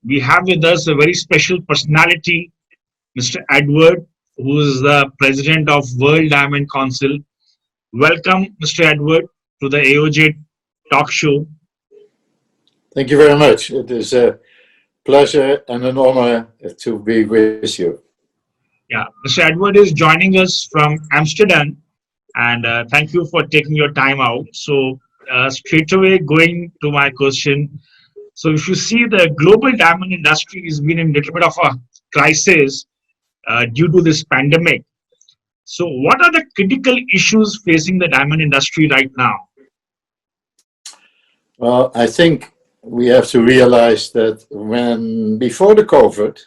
we have with us a very special personality, Mr. Edward, who is the president of World Diamond Council. Welcome, Mr. Edward, to the AOJ talk show. Thank you very much. It is a pleasure and an honor to be with you. Yeah, Mr. Edward is joining us from Amsterdam, and thank you for taking your time out. So, straight away going to my question. So, if you see the global diamond industry has been in a little bit of a crisis due to this pandemic. So, what are the critical issues facing the diamond industry right now? Well, I think we have to realize that before the COVID,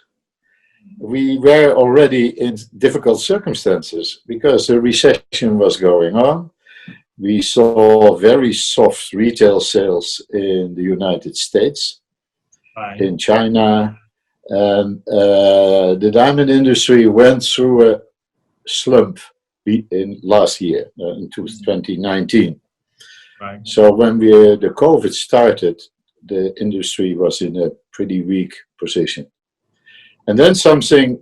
we were already in difficult circumstances because the recession was going on. We saw very soft retail sales in the United States, in China, and the diamond industry went through a slump in last year, in 2019. Right. So when the COVID started, the industry was in a pretty weak position. And then something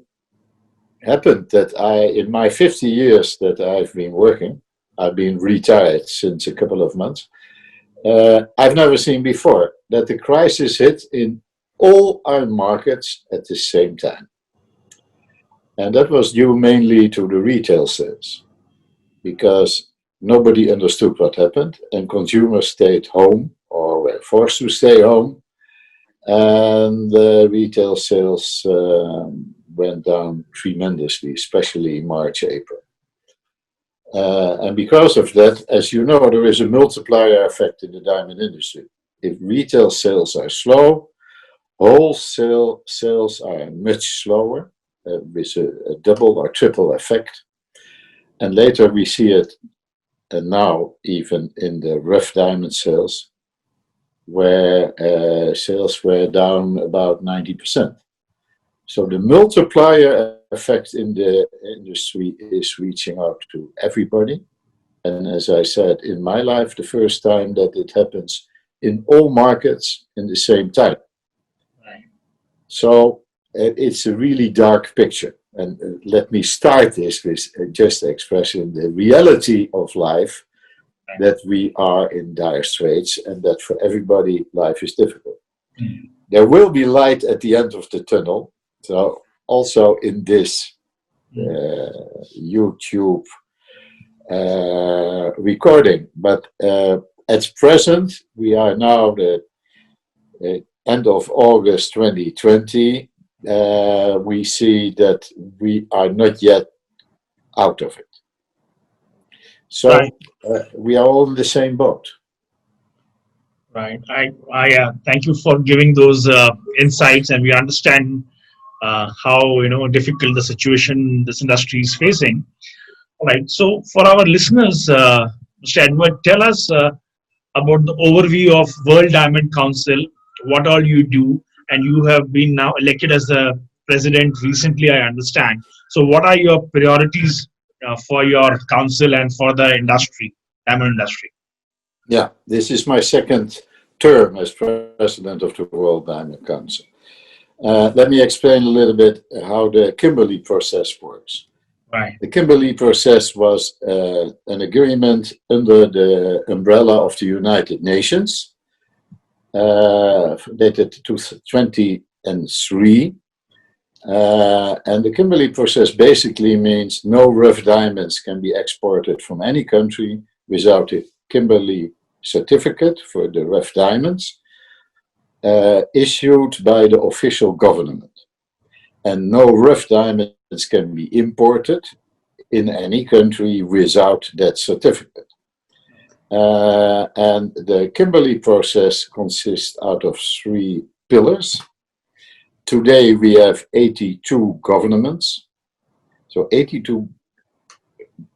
happened that in my 50 years that I've been working, I've been retired since a couple of months, I've never seen before that the crisis hit in all our markets at the same time. And that was due mainly to the retail sales, because nobody understood what happened and consumers stayed home or were forced to stay home, and the retail sales went down tremendously, especially March, April. And because of that, as you know, there is a multiplier effect in the diamond industry. If retail sales are slow, wholesale sales are much slower, with a double or triple effect. And later we see it, and now even in the rough diamond sales, where sales were down about 90%. So the multiplier effect in the industry is reaching out to everybody. And as I said, in my life, the first time that it happens in all markets in the same time. Right. So it's a really dark picture. And let me start this with just expressing the reality of life, that we are in dire straits and that for everybody life is difficult. Mm. There will be light at the end of the tunnel. So also in this YouTube recording, but at present we are now the end of August 2020. We see that we are not yet out of it. So Right. we are all in the same boat. Right. I thank you for giving those insights, and we understand how difficult the situation this industry is facing. All right. So for our listeners, Mr. Edward, tell us about the overview of World Diamond Council. What all you do, and you have been now elected as the president recently, I understand. So what are your priorities for your council and for the industry, diamond industry? Yeah, this is my second term as president of the World Diamond Council. Let me explain a little bit how the Kimberley Process works. Right. The Kimberley Process was an agreement under the umbrella of the United Nations, dated 2003. And the Kimberley Process basically means no rough diamonds can be exported from any country without a Kimberley certificate for the rough diamonds issued by the official government. And no rough diamonds can be imported in any country without that certificate. And the Kimberley Process consists out of 3 pillars. Today we have 82 governments, so 82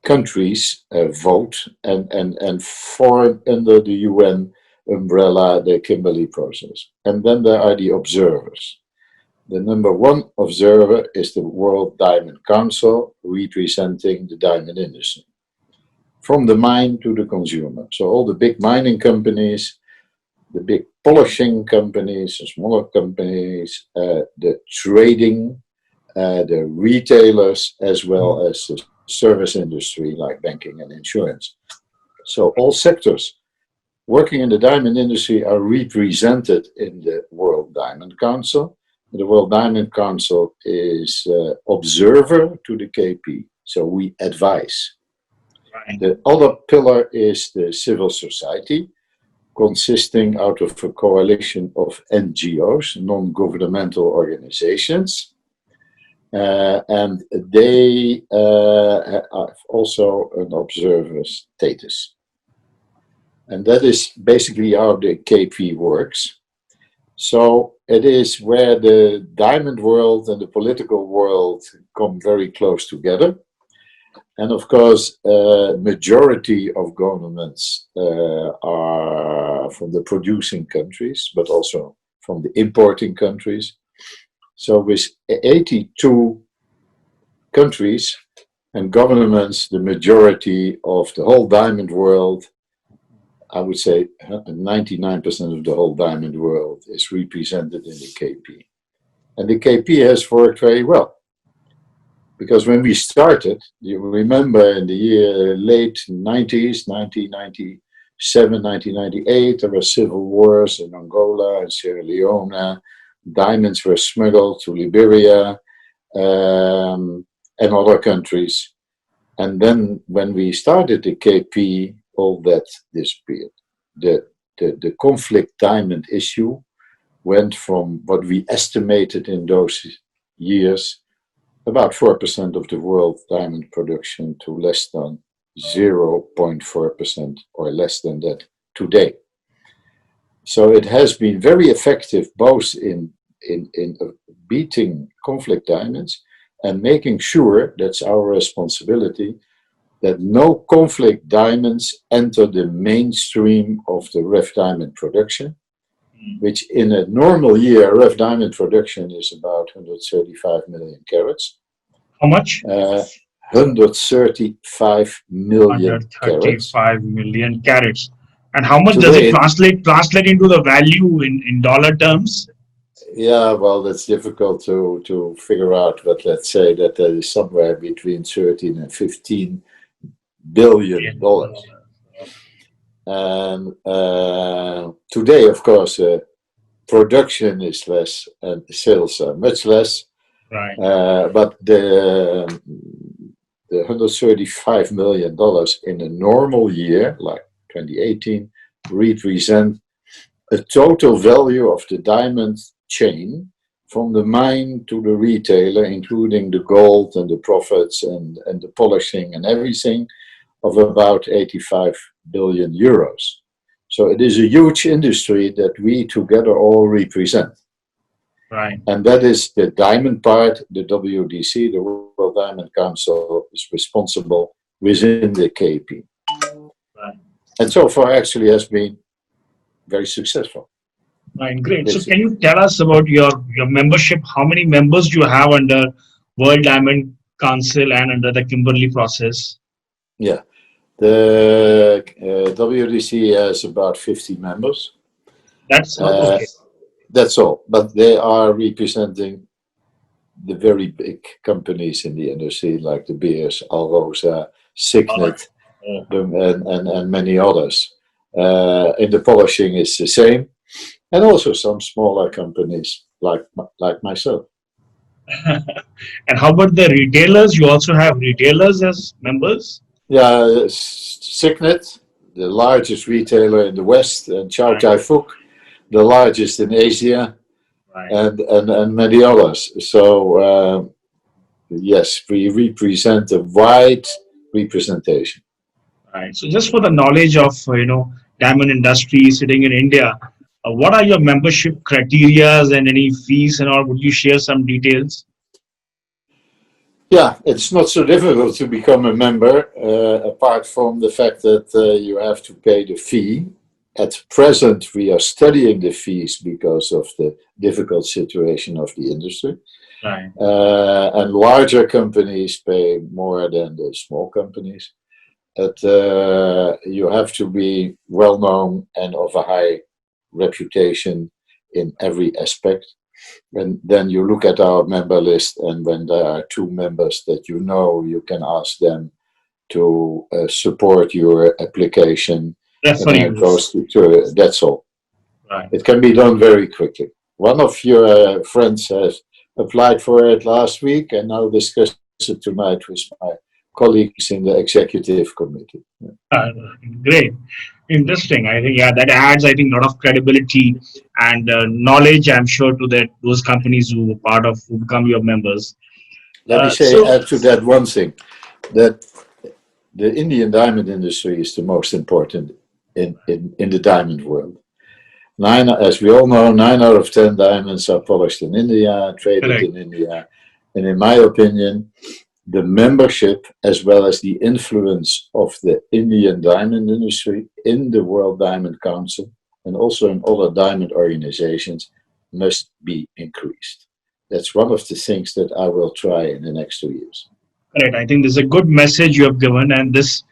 countries vote and form under the UN umbrella the Kimberley Process. And then there are the observers. The number 1 observer is the World Diamond Council, representing the diamond industry, from the mine to the consumer. So all the big mining companies, the big polishing companies, the smaller companies, the trading, the retailers, as well as the service industry like banking and insurance. So all sectors working in the diamond industry are represented in the World Diamond Council. The World Diamond Council is observer to the KP, so we advise. Right. The other pillar is the civil society, consisting out of a coalition of NGOs, non-governmental organizations, and they have also an observer status. And that is basically how the KP works. So it is where the diamond world and the political world come very close together. And of course, majority of governments are from the producing countries, but also from the importing countries. So with 82 countries and governments, the majority of the whole diamond world, I would say 99% of the whole diamond world is represented in the KP. And the KP has worked very well. Because when we started, you remember in the year late 90s, 1997, 1998, there were civil wars in Angola and Sierra Leone. Diamonds were smuggled to Liberia and other countries. And then when we started the KP, all that disappeared. The conflict diamond issue went from what we estimated in those years, about 4% of the world diamond production, to less than 0.4% or less than that today. So it has been very effective both in beating conflict diamonds and making sure, that's our responsibility, that no conflict diamonds enter the mainstream of the rough diamond production, which in a normal year, rough diamond production is about 135 million carats. How much? 135 million carats. 135 million carats. And how much Today, does it translate into the value in dollar terms? Yeah, well, that's difficult to figure out, but let's say that there is somewhere between 13 and 15 billion dollars. And today, of course, production is less and sales are much less. Right. But the $135 million in a normal year, like 2018, represent a total value of the diamond chain from the mine to the retailer, including the gold and the profits and the polishing and everything, of about 85 billion euros. So it is a huge industry that we together all represent. Right. And that is the diamond part. The WDC, the World Diamond Council, is responsible within the KP. Right. And so far actually has been very successful. Right, great. So can you tell us about your membership? How many members do you have under World Diamond Council and under the Kimberley Process? Yeah, the WDC has about 50 members. That's okay. That's all, but they are representing the very big companies in the industry, like De Beers, Alrosa, Signet, and many others. In the polishing, it's the same, and also some smaller companies like myself. And how about the retailers? You also have retailers as members? Yeah, Signet, the largest retailer in the West, and Chow Tai Fook, the largest in Asia, right, and many others. So yes, we represent a wide representation. Right. So just for the knowledge of diamond industry sitting in India, what are your membership criteria and any fees and all? Would you share some details? Yeah, it's not so difficult to become a member, apart from the fact that you have to pay the fee. At present, we are studying the fees because of the difficult situation of the industry. Right. And larger companies pay more than the small companies. But you have to be well known and of a high reputation in every aspect. And then you look at our member list, and when there are two members that you know, you can ask them to support your application, and Refer then it use. goes to that's all. Right. It can be done very quickly. One of your friends has applied for it last week, and now discussed it tonight with my colleagues in the executive committee. Uh, Great. Interesting. I think, yeah, that adds, I think, a lot of credibility and knowledge, I'm sure, to that those companies who are part of, who become your members. Let me say, So, add to that one thing, that the Indian diamond industry is the most important in the diamond world. As we all know, 9 out of 10 diamonds are polished in India, traded correct. in India. And in my opinion, the membership as well as the influence of the Indian diamond industry in the World Diamond Council and also in other diamond organizations must be increased. That's one of the things that I will try in the next 2 years. Correct. I think this is a good message you have given, and this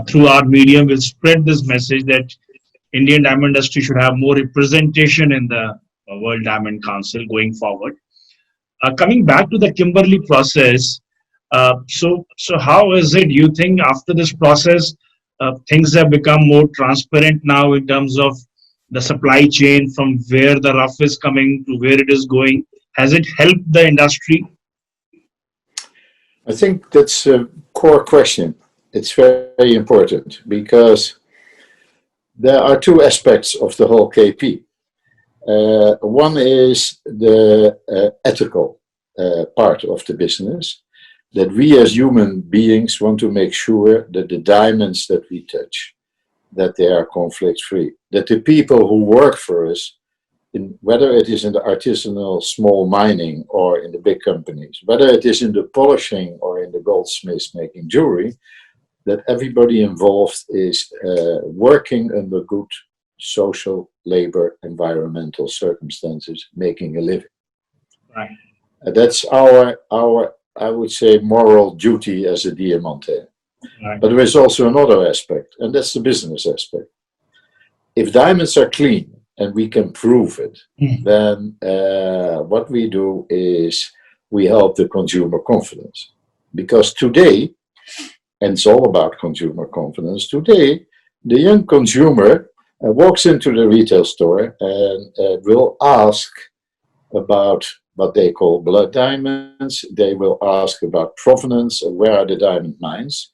through our medium will spread this message that Indian diamond industry should have more representation in the World Diamond Council going forward. Coming back to the Kimberley process, so how is it? You think after this process, things have become more transparent now in terms of the supply chain from where the rough is coming to where it is going? Has it helped the industry? I think that's a core question. It's very important because there are two aspects of the whole KP. One is the ethical part of the business, that we as human beings want to make sure that the diamonds that we touch, that they are conflict free, that the people who work for us, whether it is in the artisanal small mining or in the big companies, whether it is in the polishing or in the goldsmiths making jewelry, that everybody involved is working under good social, labor, environmental circumstances, making a living. Right. That's our, I would say, moral duty as a diamante. Right. But there is also another aspect, and that's the business aspect. If diamonds are clean and we can prove it, then what we do is we help the consumer confidence. Because today, and it's all about consumer confidence, today the young consumer walks into the retail store and will ask about what they call blood diamonds. They will ask about provenance, where are the diamond mines.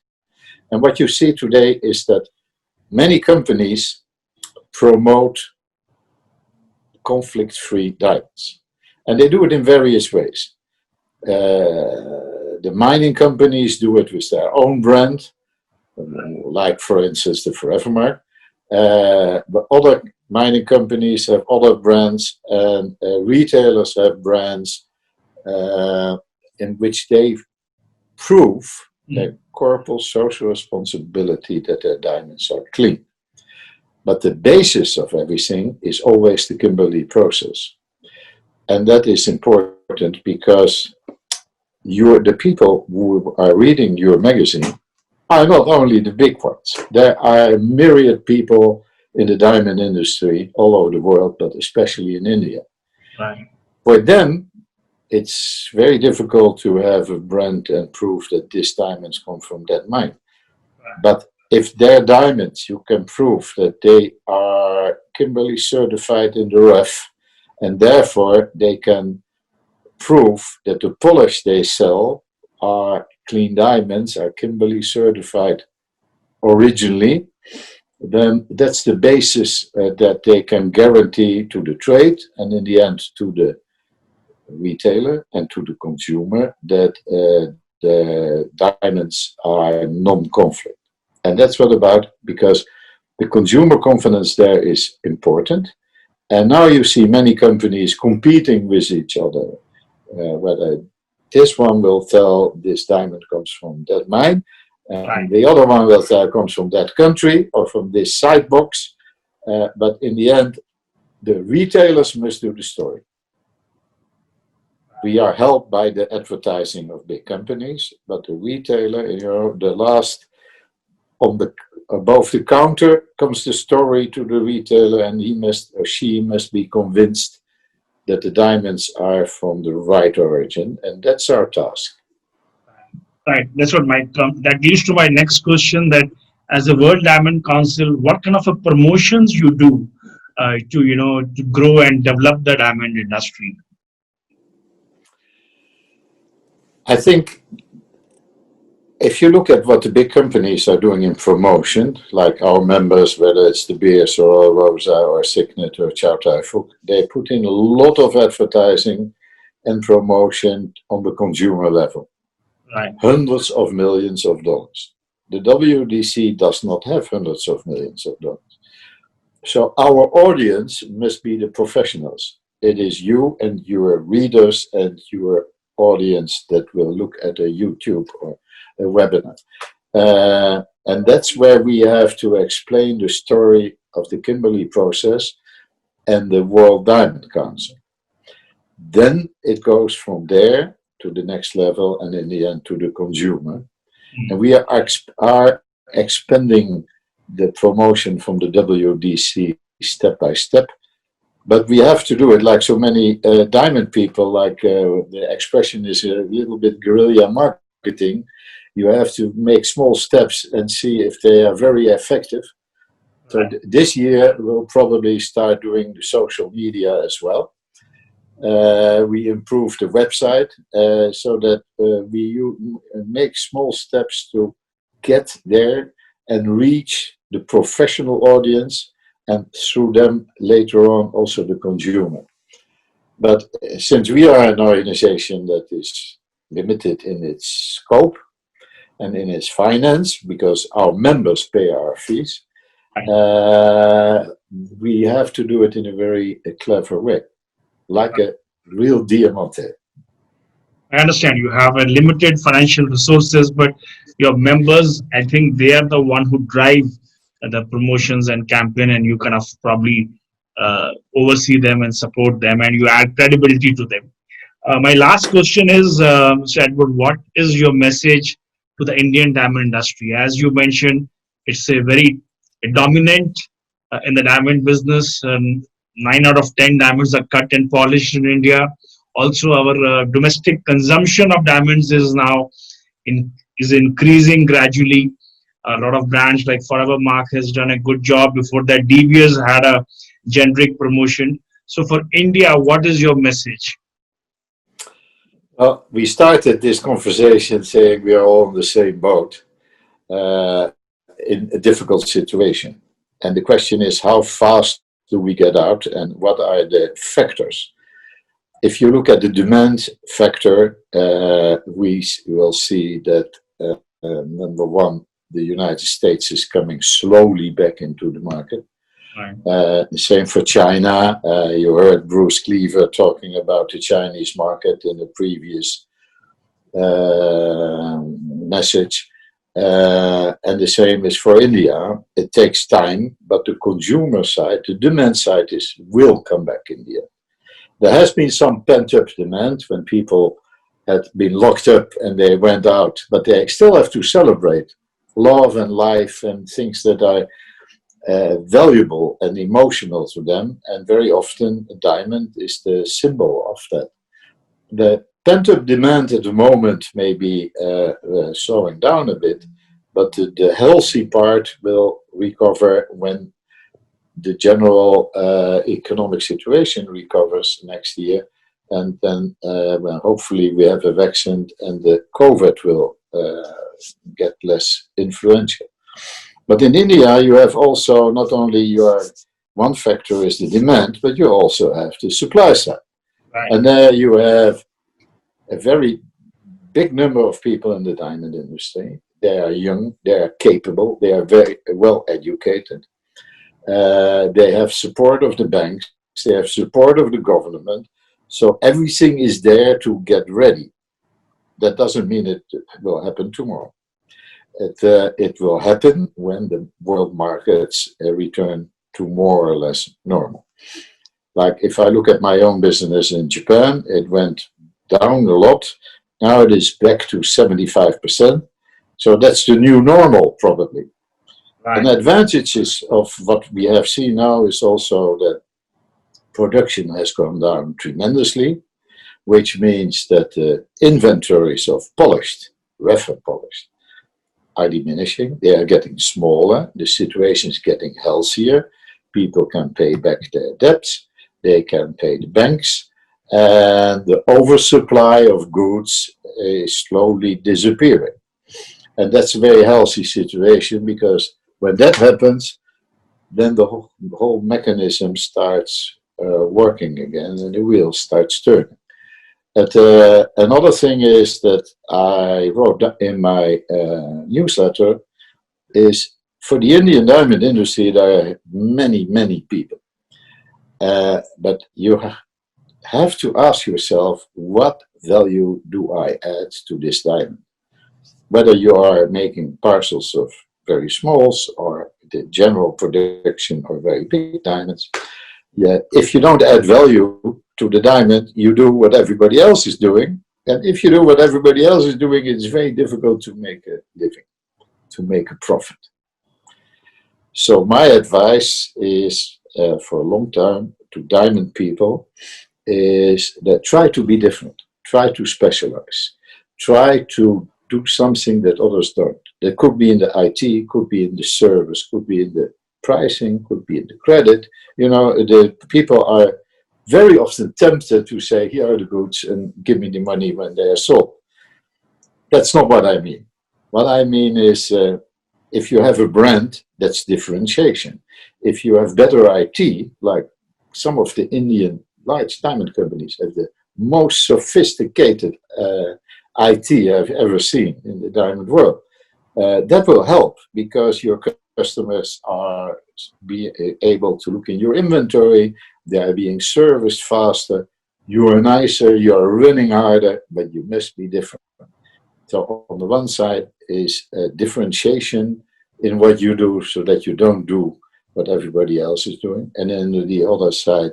And what you see today is that many companies promote conflict-free diamonds. And they do it in various ways. The mining companies do it with their own brand, like, for instance, the Forever Mark. But other mining companies have other brands, and retailers have brands in which they prove their corporate social responsibility that their diamonds are clean. But the basis of everything is always the Kimberley process. And that is important because the people who are reading your magazine are not only the big ones. There are myriad people in the diamond industry all over the world, but especially in India. Right. For them, it's very difficult to have a brand and prove that these diamonds come from that mine. Right. But if their diamonds, you can prove that they are Kimberley certified in the rough, and therefore they can prove that the polish they sell are clean diamonds, are Kimberley certified originally, then that's the basis that they can guarantee to the trade and in the end to the retailer and to the consumer that the diamonds are non-conflict. And that's what about, because the consumer confidence there is important. And now you see many companies competing with each other, whether this one will tell this diamond comes from that mine, and Right. the other one will tell comes from that country or from this side box. But in the end, the retailers must do the story. We are helped by the advertising of big companies, but the retailer, the last on the above the counter comes the story to the retailer, and he must or she must be convinced that the diamonds are from the right origin, and that's our task. Right. That's what my that leads to my next question. That as a World Diamond Council, what kind of a promotions you do to to grow and develop the diamond industry? I think if you look at what the big companies are doing in promotion, like our members, whether it's De Beers or Rosa or Signet or Chow Tai Fook, they put in a lot of advertising and promotion on the consumer level. Right. Hundreds of millions of dollars. The WDC does not have hundreds of millions of dollars. So our audience must be the professionals. It is you and your readers and your audience that will look at a YouTube or a webinar. And that's where we have to explain the story of the Kimberley Process and the World Diamond Council. Then it goes from there to the next level and in the end to the consumer. And we are expanding the promotion from the WDC step by step. But we have to do it like so many diamond people, like the expression is a little bit guerrilla marketing. You have to make small steps and see if they are very effective. So this year we'll probably start doing the social media as well. We improve the website so that we make small steps to get there and reach the professional audience, and through them later on also the consumer. But since we are an organization that is limited in its scope and in its finance, because our members pay our fees, we have to do it in a very clever way, like a real diamante. I understand you have a limited financial resources, but your members, I think they are the one who drive the promotions and campaign, and you kind of probably oversee them and support them, and you add credibility to them. My last question is, Mr. Edward, what is your message to the Indian diamond industry? As you mentioned, it's a very dominant in the diamond business. 9 out of 10 diamonds are cut and polished in India. Also, our domestic consumption of diamonds is now is increasing gradually. A lot of brands like Forever Mark has done a good job. Before that, De Beers had a generic promotion. So for India, what is your message? Well, we started this conversation saying we are all in the same boat in a difficult situation. And the question is, how fast do we get out and what are the factors? If you look at the demand factor, we will see that number one, the United States is coming slowly back into the market. Right. The same for China. You heard Bruce Cleaver talking about the Chinese market in the previous message. And the same is for India. It takes time, but the consumer side, the demand side will come back in the end. There has been some pent-up demand when people had been locked up and they went out, but they still have to celebrate love and life and things that are valuable and emotional to them. And very often a diamond is the symbol of that. The pent-up demand at the moment may be slowing down a bit, but the healthy part will recover when the general economic situation recovers next year, and then when hopefully we have a vaccine and the COVID will get less influential. But in India, you have also not only your one factor is the demand, but you also have the supply side. Right. And there you have a very big number of people in the diamond industry. They are young, they are capable, they are very well educated. They have support of the banks, they have support of the government. So everything is there to get ready. That doesn't mean it will happen tomorrow. It will happen when the world markets return to more or less normal. Like if I look at my own business in Japan, it went down a lot. Now it is back to 75%. So that's the new normal, probably. An advantage of what we have seen now is also that production has gone down tremendously, which means that the inventories of polished, refer polished, are diminishing. They are getting smaller. The situation is getting healthier. People can pay back their debts. They can pay the banks. And the oversupply of goods is slowly disappearing. And that's a very healthy situation, because when that happens, then the whole mechanism starts working again, and the wheel starts turning. But another thing is that I wrote in my newsletter is, for the Indian diamond industry, there are many, many people. But you have to ask yourself, what value do I add to this diamond? Whether you are making parcels of very smalls or the general production of very big diamonds, if you don't add value to the diamond, you do what everybody else is doing. And if you do what everybody else is doing, it's very difficult to make a living, to make a profit. So my advice is, for a long time, to diamond people, is that try to be different, try to specialize, try to do something that others don't. That could be in the IT, could be in the service, could be in the pricing, could be in the credit. You know, the people are very often tempted to say, here are the goods and give me the money when they are sold. That's not what I mean. What I mean is, if you have a brand, that's differentiation. If you have better IT, like some of the Indian large diamond companies have the most sophisticated IT I've ever seen in the diamond world, that will help, because your customers are able to look in your inventory, they are being serviced faster, you are nicer, you are running harder, but you must be different. So on the one side is differentiation in what you do, so that you don't do what everybody else is doing, and then the other side,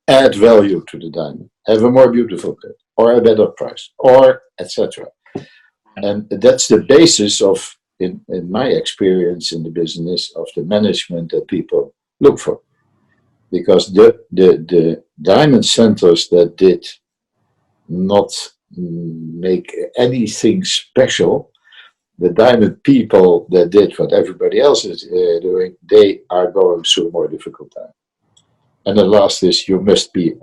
add value to the diamond, have a more beautiful cut, or a better price, or etc. And that's the basis of, in my experience in the business, of the management that people look for. Because the diamond centers that did not make anything special, the diamond people that did what everybody else is doing, they are going through a more difficult time. And the last is, you must be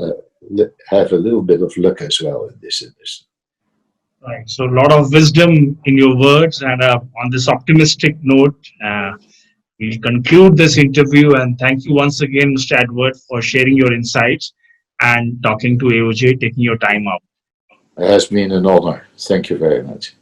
have a little bit of luck as well in this industry. Right. So a lot of wisdom in your words, and on this optimistic note, we'll conclude this interview. And thank you once again, Mr. Edward, for sharing your insights and talking to AOJ, taking your time out. It has been an honor. Thank you very much.